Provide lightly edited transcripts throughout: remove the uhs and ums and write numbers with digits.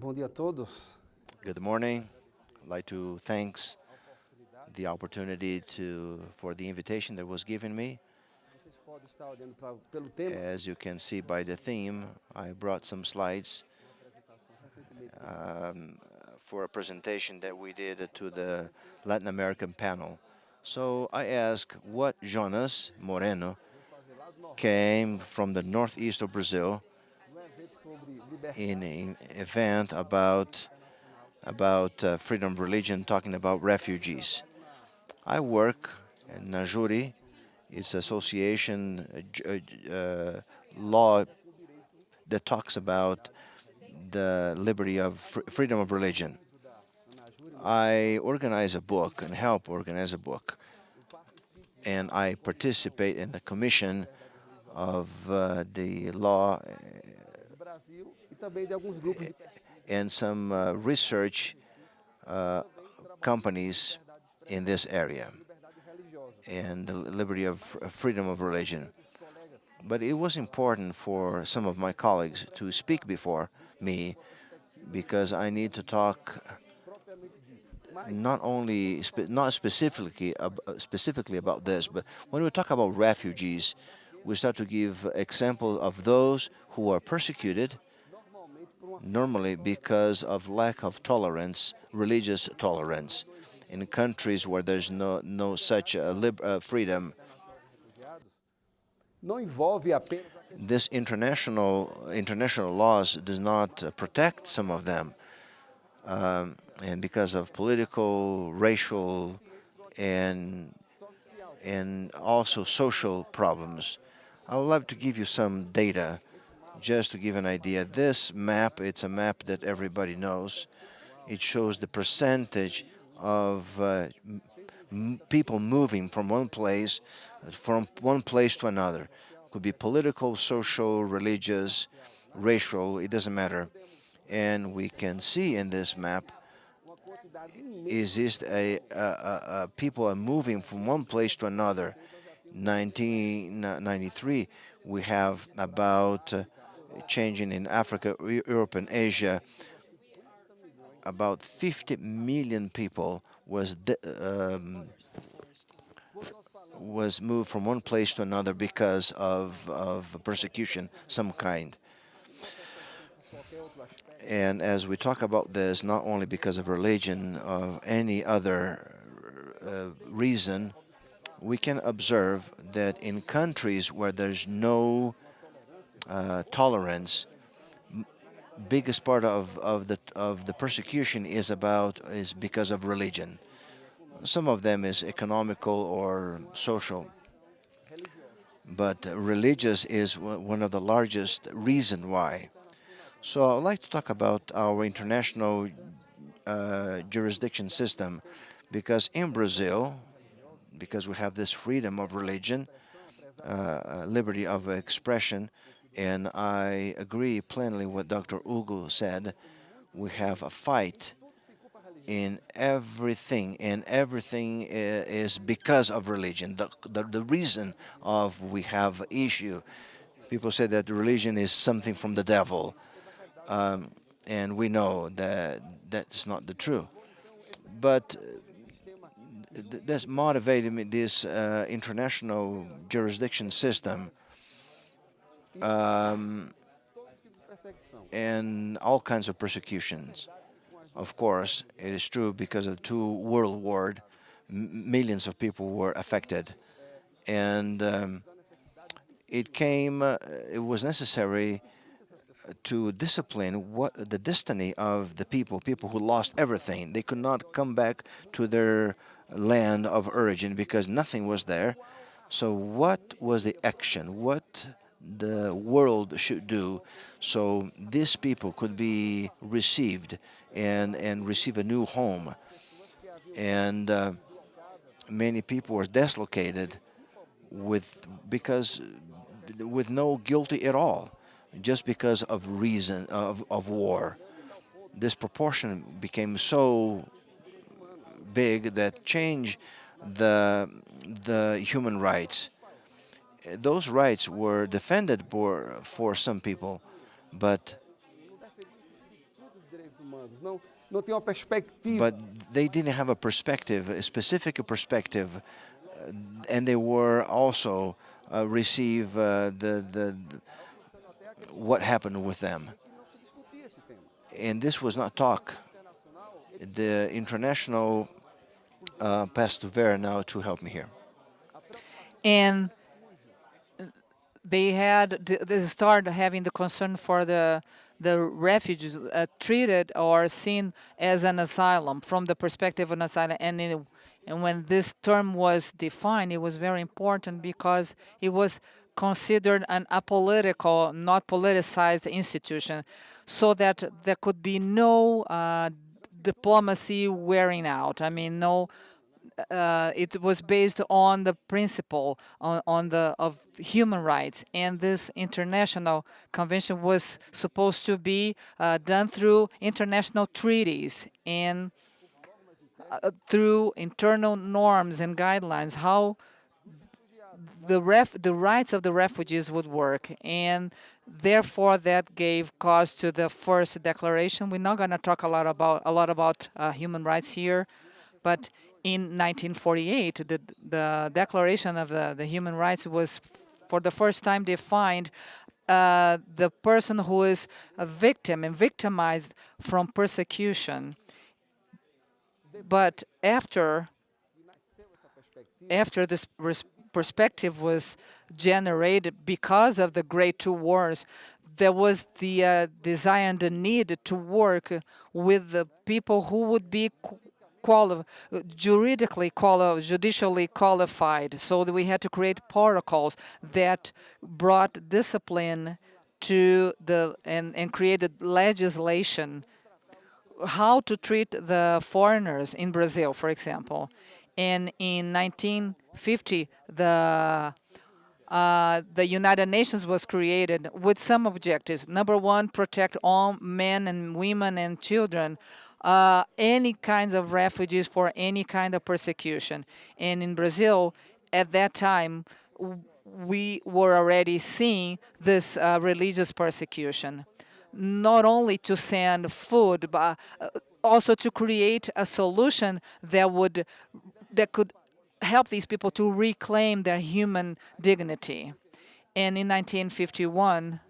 Bom dia a todos. Good morning. I'd like to thank the opportunity for the invitation that was given me. Vocês podem estar olhando pelo tema. As you can see by the theme, I brought some slides um, for a presentation that we did to the Latin American panel. So I asked what Jonas Moreno came from the northeast of Brazil Um evento sobre liberdade in an event about freedom of religion, talking about refugees. I work in ANAJURE. It's association law that talks about the liberty of freedom of religion. da ANAJURE. I organize a book and help organize a book, Eu participo and I participate in the commission of the law do Brasil e também de alguns grupos de and some research companies in this area liberdade religiosa. and the liberty of freedom of religion. Os colegas But it was important for some of my colleagues to speak before me because I need to talk propriamente dito. Mas not only not specifically about this, but when we talk about refugees, we start to give examples of those who are persecuted normalmente por uma normally because of lack of tolerance, religious tolerance, in countries where there's no such freedom. refugiados não envolve apenas a questão This international laws does not protect some of them, and because of political, racial, and social. and also social problems. I would love to give you some data just to give an idea. This map, it's a map that everybody knows. It shows the percentage of people moving from one place to another. Could be political, social, religious, racial, it doesn't matter. And we can see in this map Uma quantidade imensa is people are moving from one place to another. 1993, we have about changing in Africa, Europe, and Asia. About 50 million people was moved from one place to another because of persecution, some kind. qualquer outro aspecto. And as we talk about this, not only because of religion, of any other reason, we can observe that in countries where there's no tolerance, biggest part of the persecution is because of religion. Some of them is economical or social, but religious is one of the largest reason why. So I'd like to talk about our international jurisdiction system, because in Brazil, because we have this freedom of religion, liberty of expression, and I agree plainly with Dr. Hugo said, we have a fight in everything, and everything is because of religion. The reason of we have issue. People say that religion is something from the devil, and we know that that's not the truth. But that's motivated me this international jurisdiction system Perseguição. and all kinds of persecutions. Of course, it is true because of the two world war, millions of people were affected, and it was necessary to discipline what the destiny of the people who lost everything. They could not come back to their land of origin because nothing was there. So what was the action? What the world should do so these people could be received and receive a new home? And many people were dislocated because with no guilty at all, just because of reason of war. This proportion became so big that changed the human rights. Those rights were defended for some people, but Não tem uma perspectiva. But they didn't have a perspective, a specific perspective, and they were also receive what happened with them. And this was not talk. The international passed to Vera now to help me here. And they started having the concern for the refugees treated or seen as an asylum from the perspective of an asylum. And when this term was defined, it was very important because it was considered an apolitical, not politicized institution, so that there could be no diplomacy wearing out. I mean, no. It was based on the principle of human rights, and this international convention was supposed to be done through international treaties and through internal norms and guidelines, how the rights of the refugees would work. And therefore that gave cause to the first declaration. We're not going to talk a lot about human rights here, but in 1948, the Declaration of the Human Rights was for the first time defined the person who is a victim and victimized from persecution. But after this perspective was generated because of the Great Two Wars, there was the desire and the need to work with the people who would be judicially qualified. So that we had to create protocols that brought discipline to and created legislation how to treat the foreigners in Brazil, for example. And in 1950, the United Nations was created with some objectives. Number one, protect all men and women and children, any kinds of refugees for any kind of persecution. And in Brazil, at that time, we were already seeing this religious persecution. Not only to send food, but also to create a solution that could help these people to reclaim their human dignity. And in 1951,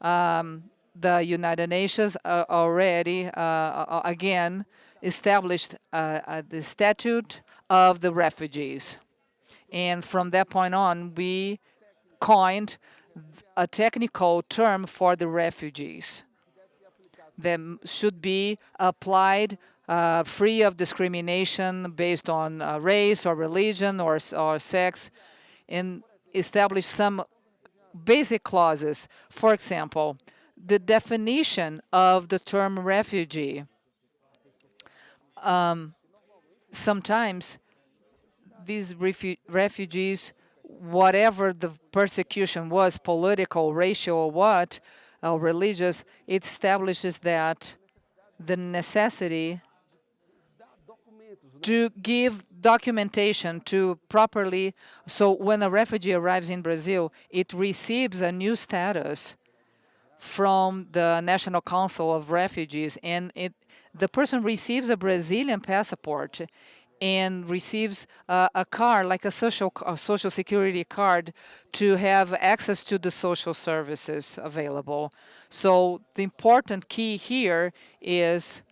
the United Nations already again established the Statute of the Refugees. And from that point on, we coined a technical term for the refugees that should be applied free of discrimination based on race or religion or sex, and establish some basic clauses. For example, the definition of the term refugee. Sometimes these refugees, whatever the persecution was, political, racial, or what, or religious, it establishes that the necessity to give documentation to properly, so when a refugee arrives in Brazil, it receives a new status from the National Council of Refugees, and the person receives a Brazilian passport and receives a card, like a social security card, to have access to the social services available. So the important key here is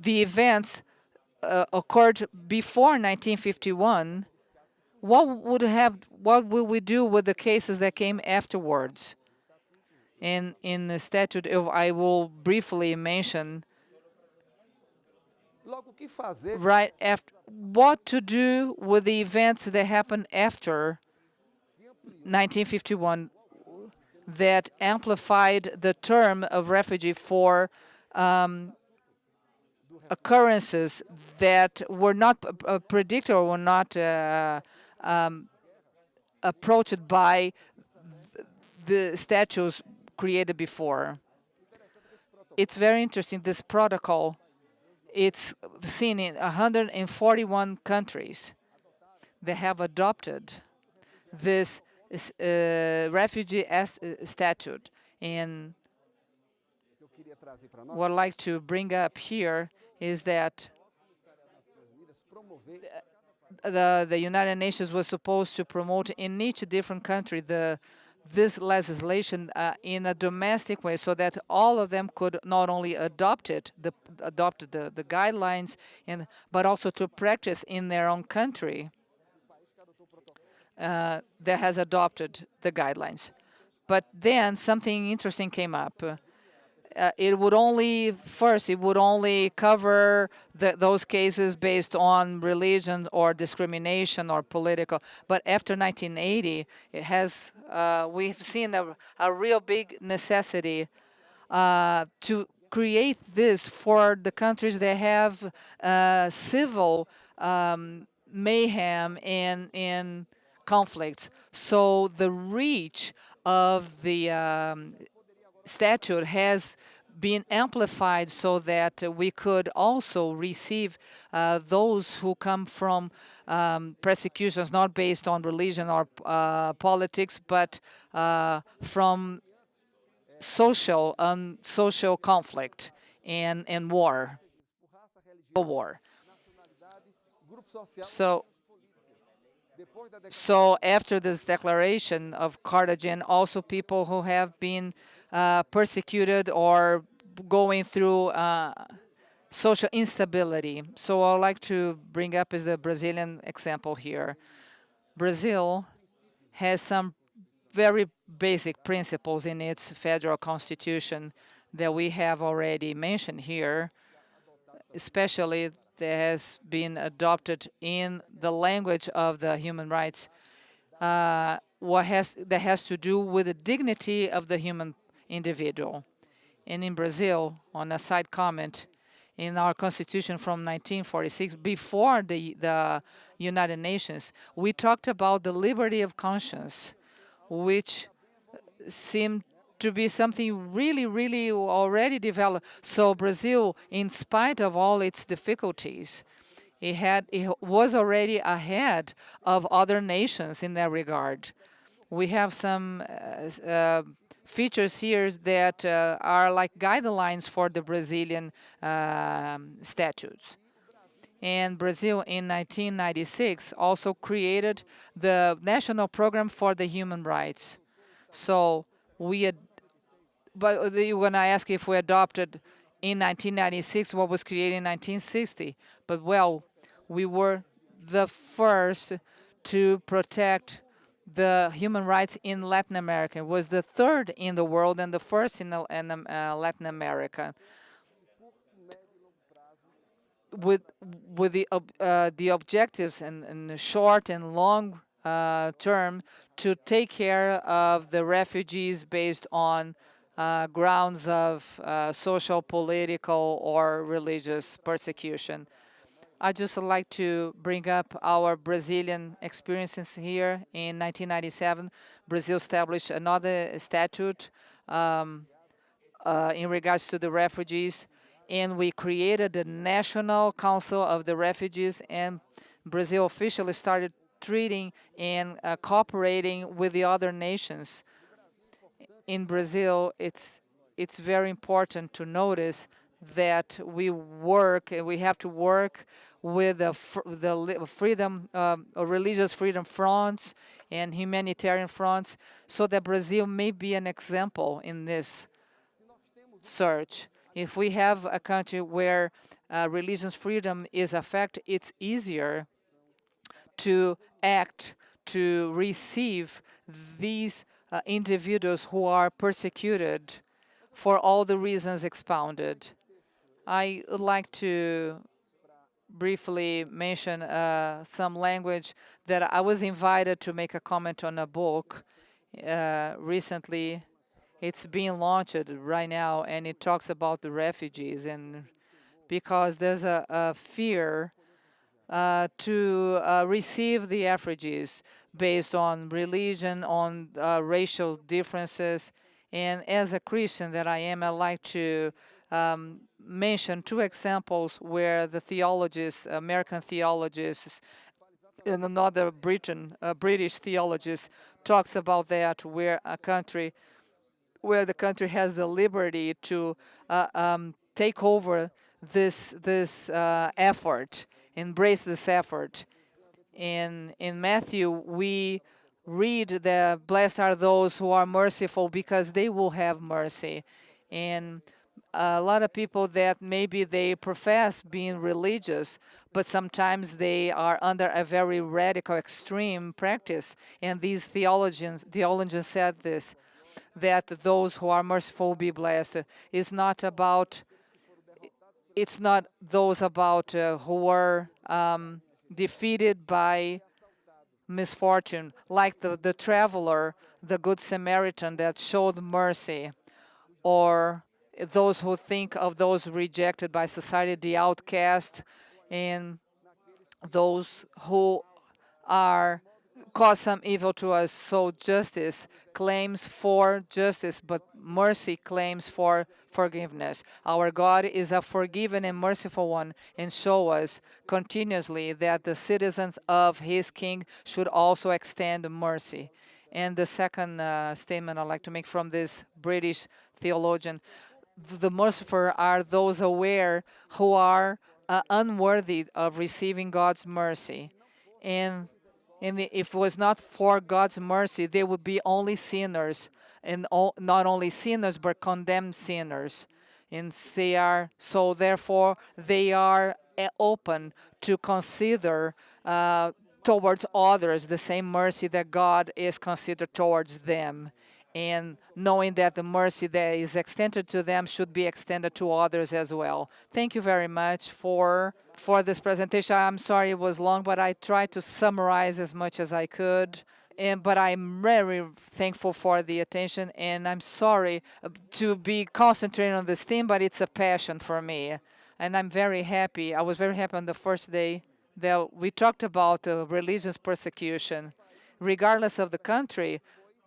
the events occurred before 1951. What will we do with the cases that came afterwards? In the statute, I will briefly mention right after what to do with the events that happened after 1951 that amplified the term of refugee for occurrences that were not predicted or were not approached by the statutes created before. It's very interesting, this protocol. It's seen in 141 countries that have adopted this refugee statute. And what I'd like to bring up here is that the United Nations was supposed to promote in each different country this legislation in a domestic way, so that all of them could not only adopt the guidelines, but also to practice in their own country that has adopted the guidelines. But then something interesting came up. It would only cover those cases based on religion or discrimination or political. But after 1980, we've seen a real big necessity to create this for the countries that have civil mayhem and conflicts. So the reach of the statute has been amplified so that we could also receive those who come from persecutions not based on religion or politics, but from social conflict and war. So after this declaration of Cartagena, also people who have been persecuted or going through social instability. So I'd like to bring up is the Brazilian example here. Brazil has some very basic principles in its federal constitution that we have already mentioned here, especially that has been adopted in the language of the human rights, that has to do with the dignity of the human individual. And in Brazil, on a side comment, in our constitution from 1946, before the United Nations, we talked about the liberty of conscience, which seemed to be something really, really already developed. So Brazil, in spite of all its difficulties, it was already ahead of other nations in that regard. We have some features here that are like guidelines for the Brazilian statutes. And Brazil in 1996 also created the National Program for the Human Rights. So when I ask if we adopted in 1996 what was created in 1960, but well, we were the first to protect the human rights in Latin America. It was the third in the world and the first in Latin America. With the objectives in the short and long term to take care of the refugees based on grounds of social, political, or religious persecution. I just like to bring up our Brazilian experiences here. In 1997, Brazil established another statute in regards to the refugees, and we created the National Council of the Refugees, and Brazil officially started treating and cooperating with the other nations. In Brazil, it's very important to notice that we have to work with the freedom, religious freedom fronts and humanitarian fronts, so that Brazil may be an example in this search. If we have a country where religious freedom is affected, it's easier to act, to receive these individuals who are persecuted for all the reasons expounded. I would like to briefly mention some language that I was invited to make a comment on a book recently. It's being launched right now, and it talks about the refugees, and because there's a fear to receive the refugees based on religion, on racial differences. And as a Christian that I am, I like to mention two examples where the theologists, American theologists, and another British theologist talks about that, where a country where the country has the liberty to take over this effort, embrace this effort. In Matthew, we read that blessed are those who are merciful because they will have mercy. And a lot of people that maybe they profess being religious, but sometimes they are under a very radical, extreme practice. And these theologians said this, that those who are merciful will be blessed. It's not those about who were defeated by misfortune, like the traveler, the Good Samaritan that showed mercy, or those who think of those rejected by society, the outcast, and those who are cause some evil to us. So justice claims for justice, but mercy claims for forgiveness. Our God is a forgiving and merciful one, and show us continuously that the citizens of his king should also extend mercy. And the second statement I'd like to make from this British theologian, the merciful are those aware who are unworthy of receiving God's mercy. And if it was not for God's mercy, they would be only sinners, and not only sinners, but condemned sinners. And therefore, they are open to consider towards others the same mercy that God is considered towards them. And knowing that the mercy that is extended to them should be extended to others as well. Thank you very much for this presentation. I'm sorry it was long, but I tried to summarize as much as I could. But I'm very thankful for the attention, and I'm sorry to be concentrating on this theme, but it's a passion for me. And I'm very happy. I was very happy on the first day that we talked about religious persecution. Regardless of the country,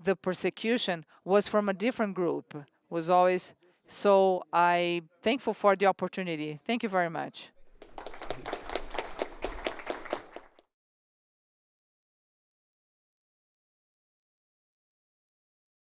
the persecution was from a different group, was always. So I'm thankful for the opportunity. Thank you very much.